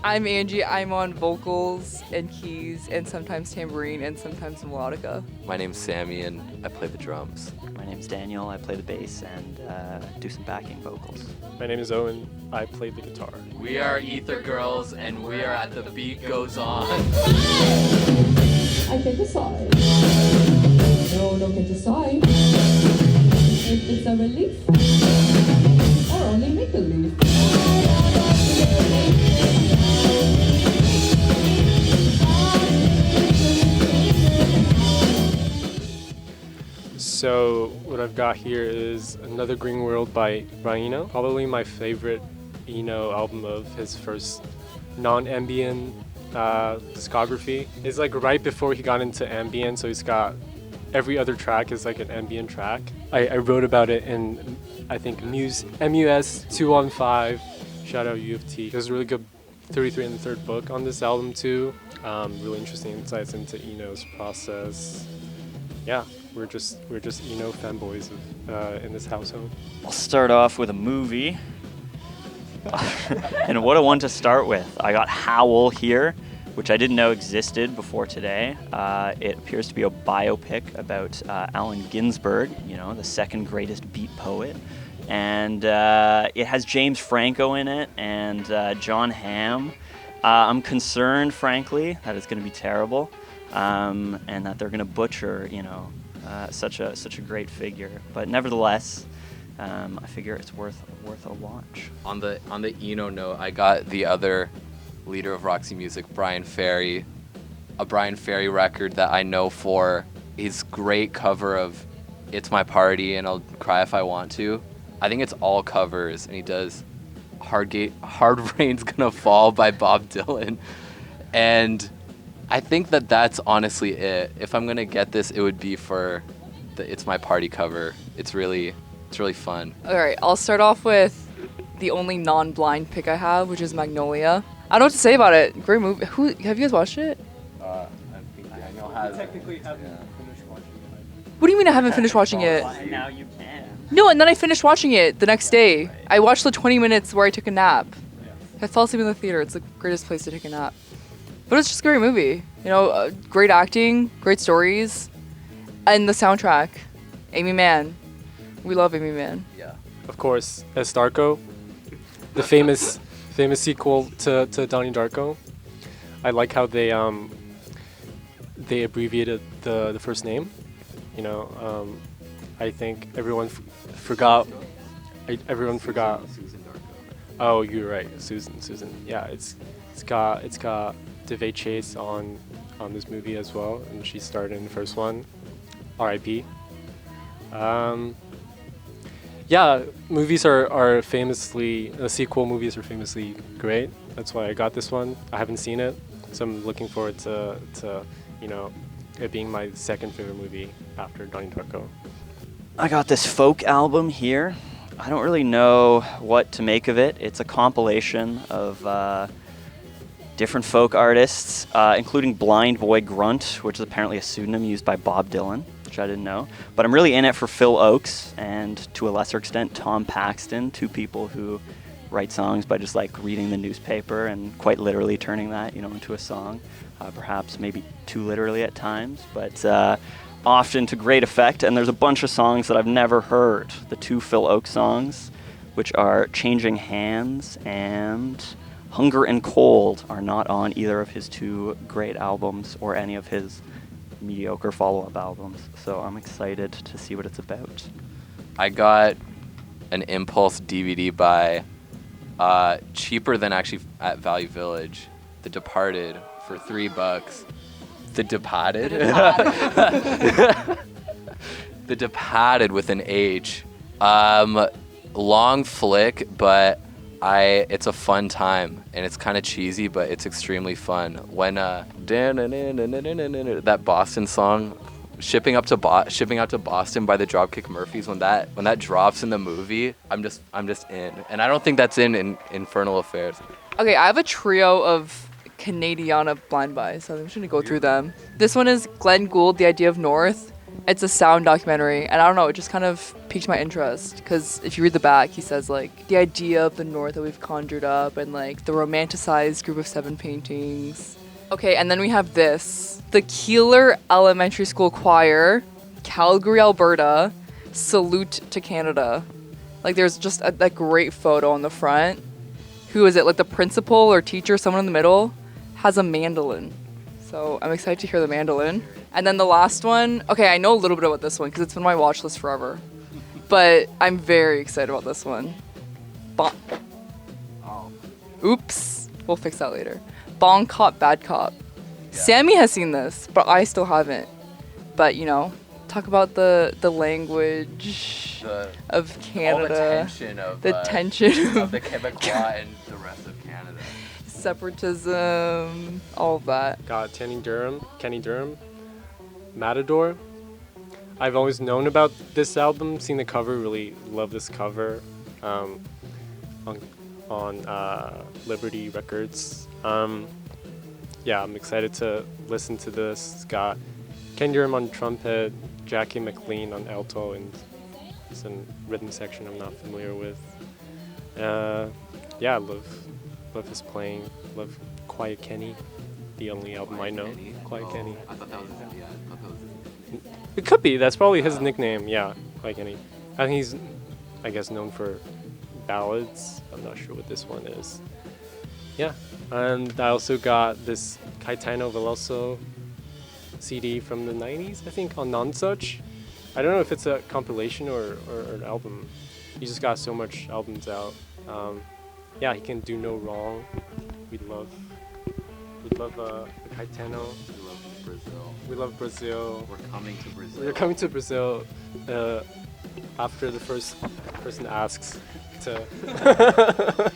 I'm Angie. I'm on vocals and keys and sometimes tambourine and sometimes melodica. My name's Sammy and I play the drums. My name's Daniel. I play the bass and do some backing vocals. My name is Owen. I play the guitar. We are Ether Girls and we are at The Beat Goes On. I can decide. No, don't get decide. If it's a relief or only make a leaf. So what I've got here is Another Green World by Eno. Probably my favorite Eno album of his first non-ambient discography. It's like right before he got into ambient, so he's got every other track is like an ambient track. I wrote about it in, I think, MUS 215, shout out U of T. There's a really good 33 and the Third book on this album too. Really interesting insights into Eno's process. Yeah, we're just Eno fanboys in this household. I'll start off with a movie. And what a one to start with. I got Howl here, which I didn't know existed before today. It appears to be a biopic about Allen Ginsberg, the second greatest beat poet. And it has James Franco in it and John Hamm. I'm concerned, frankly, that it's going to be terrible and that they're going to butcher, such a great figure. But nevertheless, I figure it's worth a watch. On the Eno note, I got the other leader of Roxy Music, Brian Ferry, a Brian Ferry record that I know for his great cover of It's My Party and I'll Cry If I Want To. I think it's all covers, and he does Hard Rain's Gonna Fall by Bob Dylan. And I think that's honestly it. If I'm gonna get this, it would be for the It's My Party cover. It's really fun. All right, I'll start off with the only non-blind pick I have, which is Magnolia. I don't know what to say about it. Great movie. Have you guys watched it? I think Daniel has. Technically haven't finished watching it. What do you mean I haven't finished watching it? And now you can. No, and then I finished watching it the next day. I watched the 20 minutes where I took a nap. I fell asleep in the theater. It's the greatest place to take a nap. But it's just a great movie. Great acting, great stories, and the soundtrack. Amy Mann. We love Amy Mann. Yeah. Of course, Darko, the famous sequel to Donnie Darko. I like how they abbreviated the first name. I think everyone forgot. Everyone forgot. Oh, you're right, Susan. Yeah, it's got DeVay Chase on this movie as well, and she starred in the first one. R.I.P. Yeah, movies are famously, sequel movies are famously great. That's why I got this one. I haven't seen it, so I'm looking forward to it being my second favorite movie after Donnie Darko. I got this folk album here. I don't really know what to make of it. It's a compilation of different folk artists, including Blind Boy Grunt, which is apparently a pseudonym used by Bob Dylan, which I didn't know. But I'm really in it for Phil Oakes and, to a lesser extent, Tom Paxton, two people who write songs by just reading the newspaper and quite literally turning that into a song. Perhaps maybe too literally at times, but often to great effect. And there's a bunch of songs that I've never heard. The two Phil Oakes songs, which are Changing Hands and Hunger and Cold, are not on either of his two great albums or any of his mediocre follow-up albums. So I'm excited to see what it's about. I got an Impulse DVD by cheaper than actually at Value Village, The Departed, for $3. The Departed? The Departed with an H. Long flick, but it's a fun time, and it's kind of cheesy, but it's extremely fun. When that Boston song, shipping out to Boston by the Dropkick Murphys, when that drops in the movie, I'm just in, and I don't think that's in Infernal Affairs. Okay, I have a trio of Canadiana blind buys, so I'm just gonna go through them. This one is Glenn Gould, The Idea of North. It's a sound documentary, and I don't know, it just kind of piqued my interest. Because if you read the back, he says like the idea of the North that we've conjured up, and like the romanticized group of 7 paintings. Okay, and then we have this: the Keeler Elementary School Choir, Calgary, Alberta. Salute to Canada. Like there's just that great photo on the front. Who is it? Like the principal or teacher, someone in the middle, has a mandolin. So I'm excited to hear the mandolin. And then the last one, okay, I know a little bit about this one because it's been on my watch list forever. But I'm very excited about this one. Oops. We'll fix that later. Bon Cop, Bad Cop. Yeah. Sammy has seen this, but I still haven't. But, you know, talk about the language of Canada. All the tension of the Quebecois and the rest of Canada. Separatism, all of that. Got Kenny Durham, Matador. I've always known about this album, seen the cover, really love this cover on Liberty Records. Yeah, I'm excited to listen to this. It's got Kenny Durham on trumpet, Jackie McLean on alto, and some rhythm section I'm not familiar with. Yeah, I love his playing. Love Quiet Kenny, the only album I know. Quiet Kenny. I thought that was his It could be. That's probably his nickname. Yeah, Quiet Kenny. I think he's, I guess, known for ballads. I'm not sure what this one is. Yeah, and I also got this Caetano Veloso CD from the 90s, I think, on Nonsuch. I don't know if it's a compilation or an album. He just got so much albums out. Yeah, he can do no wrong. We'd love Caetano. We love Brazil. We love Brazil. We're coming to Brazil. We're coming to Brazil after the first person asks to.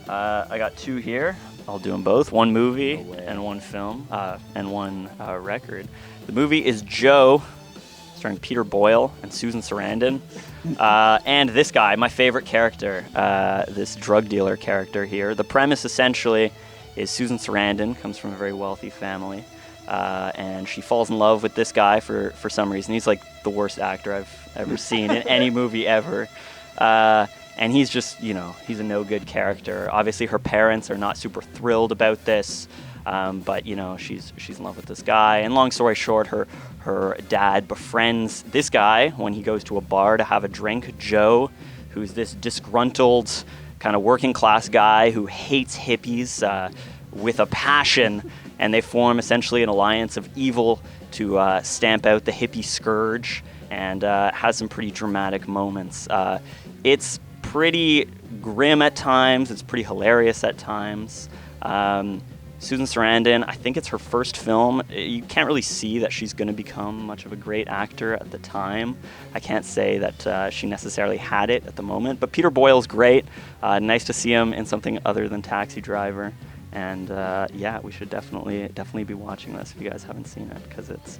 I got 2 here. I'll do them both. One movie and one film, and one record. The movie is Joe, starring Peter Boyle and Susan Sarandon. And this guy, my favorite character, this drug dealer character here. The premise essentially is Susan Sarandon comes from a very wealthy family, and she falls in love with this guy for some reason. He's like the worst actor I've ever seen in any movie ever. And he's just, you know, he's a no-good character. Obviously, her parents are not super thrilled about this, but, you know, she's in love with this guy. And long story short, her dad befriends this guy when he goes to a bar to have a drink, Joe, who's this disgruntled kind of working-class guy who hates hippies with a passion, and they form essentially an alliance of evil to stamp out the hippie scourge, and has some pretty dramatic moments. It's pretty grim at times. It's pretty hilarious at times. Susan Sarandon, I think it's her first film. You can't really see that she's going to become much of a great actor at the time. I can't say that she necessarily had it at the moment. But Peter Boyle's great. Nice to see him in something other than Taxi Driver. And yeah, we should definitely be watching this if you guys haven't seen it, because it's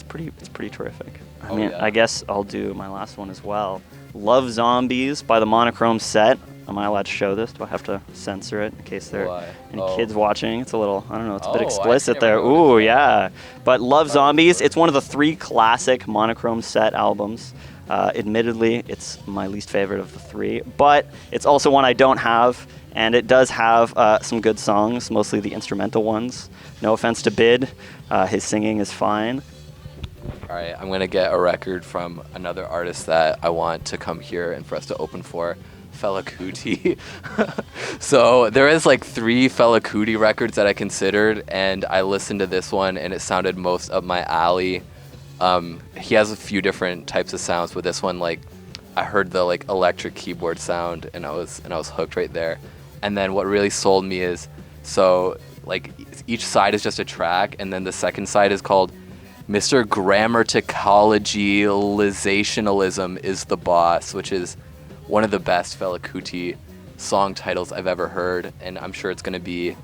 pretty terrific. I mean, yeah. I guess I'll do my last one as well. Love Zombies by the Monochrome Set. Am I allowed to show this? Do I have to censor it in case there are any kids watching? It's a little, I don't know, it's a bit explicit there. Ooh, yeah. But Love Zombies, it's one of the 3 classic Monochrome Set albums. Admittedly, it's my least favorite of the 3, but it's also one I don't have, and it does have some good songs, mostly the instrumental ones. No offense to Bid, his singing is fine. All right, I'm going to get a record from another artist that I want to come here and for us to open for, Fela Kuti. So there is like 3 Fela Kuti records that I considered, and I listened to this one and it sounded most up my alley. He has a few different types of sounds, but this one, like, I heard the like electric keyboard sound and I was hooked right there. And then what really sold me is, so like each side is just a track, and then the second side is called Mr. Grammaticologizationalism is the Boss, which is one of the best Fela Kuti song titles I've ever heard, and I'm sure it's going to be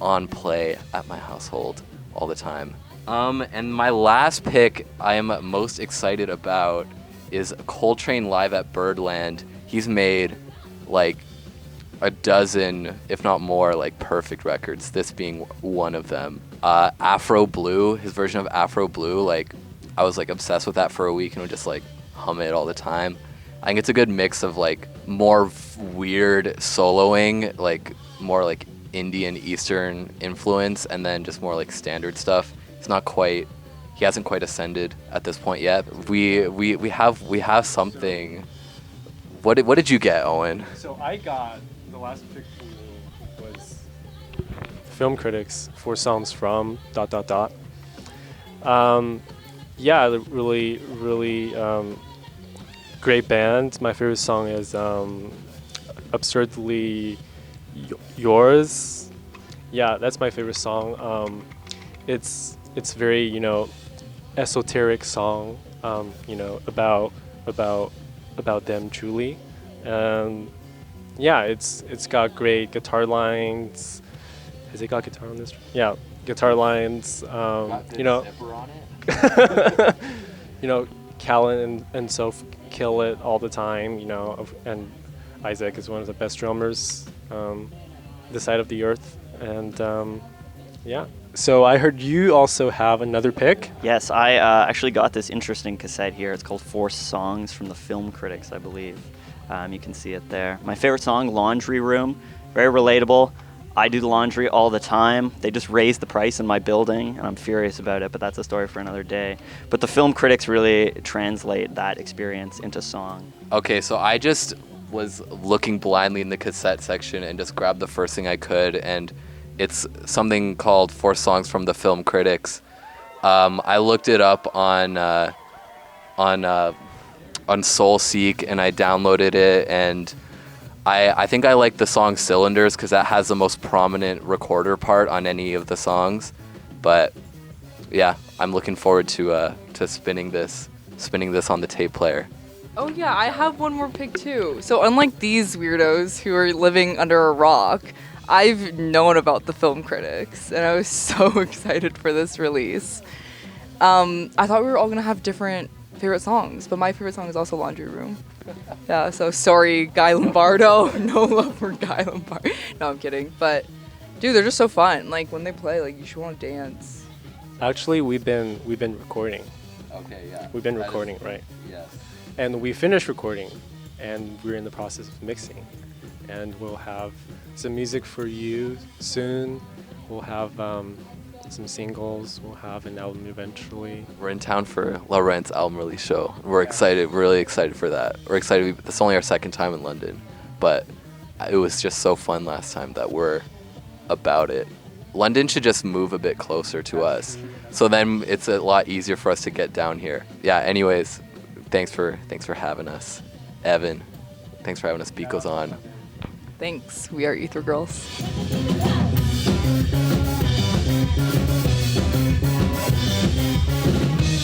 on play at my household all the time. And my last pick I am most excited about is Coltrane live at Birdland. He's made like a dozen, if not more, like perfect records, this being one of them. Afro Blue, his version of Afro Blue, like I was like obsessed with that for a week and would just like hum it all the time. I think it's a good mix of like more weird soloing, like more like Indian Eastern influence, and then just more like standard stuff. He hasn't quite ascended at this point yet. We have something. What did you get, Owen? So I got the last pick for me was Film Critics, 4 songs from ... Yeah, really, really great band. My favorite song is Absurdly Yours. Yeah, that's my favorite song. It's very, you know, esoteric song, you know, about them truly. Yeah, it's got great guitar lines. Has it got guitar on this? Yeah, guitar lines. You know, you know, Callan and Soph kill it all the time. You know, and Isaac is one of the best drummers this side of the earth. And yeah. So I heard you also have another pick. Yes, I actually got this interesting cassette here. It's called 4 Songs from the Film Critics, I believe. You can see it there. My favorite song, Laundry Room. Very relatable. I do the laundry all the time. They just raised the price in my building, and I'm furious about it, but that's a story for another day. But the Film Critics really translate that experience into song. Okay, so I just was looking blindly in the cassette section and just grabbed the first thing I could, and it's something called 4 Songs from the Film Critics. I looked it up on SoulSeek, and I downloaded it, and I think I like the song Cylinders because that has the most prominent recorder part on any of the songs. But yeah, I'm looking forward to spinning this on the tape player. Oh yeah, I have one more pick too. So unlike these weirdos who are living under a rock, I've known about the Film Critics, and I was so excited for this release. I thought we were all gonna have different favorite songs, but my favorite song is also Laundry Room. Yeah, so sorry, Guy Lombardo. No love for Guy Lombardo. No, I'm kidding. But dude, they're just so fun. Like when they play, like you should want to dance. Actually, we've been recording. Okay, yeah. We've been recording, right? Yes. And we finished recording, and we're in the process of mixing. And we'll have some music for you soon. We'll have some singles. We'll have an album eventually. We're in town for Laurent's album release show. We're excited. We're really excited for that. We're excited. It's only our second time in London, but it was just so fun last time that we're about it. London should just move a bit closer to us, so then it's a lot easier for us to get down here. Yeah. Anyways, thanks for having us, Evan. Thanks for having us. Beat Goes On. Thanks. We are Ether Girls.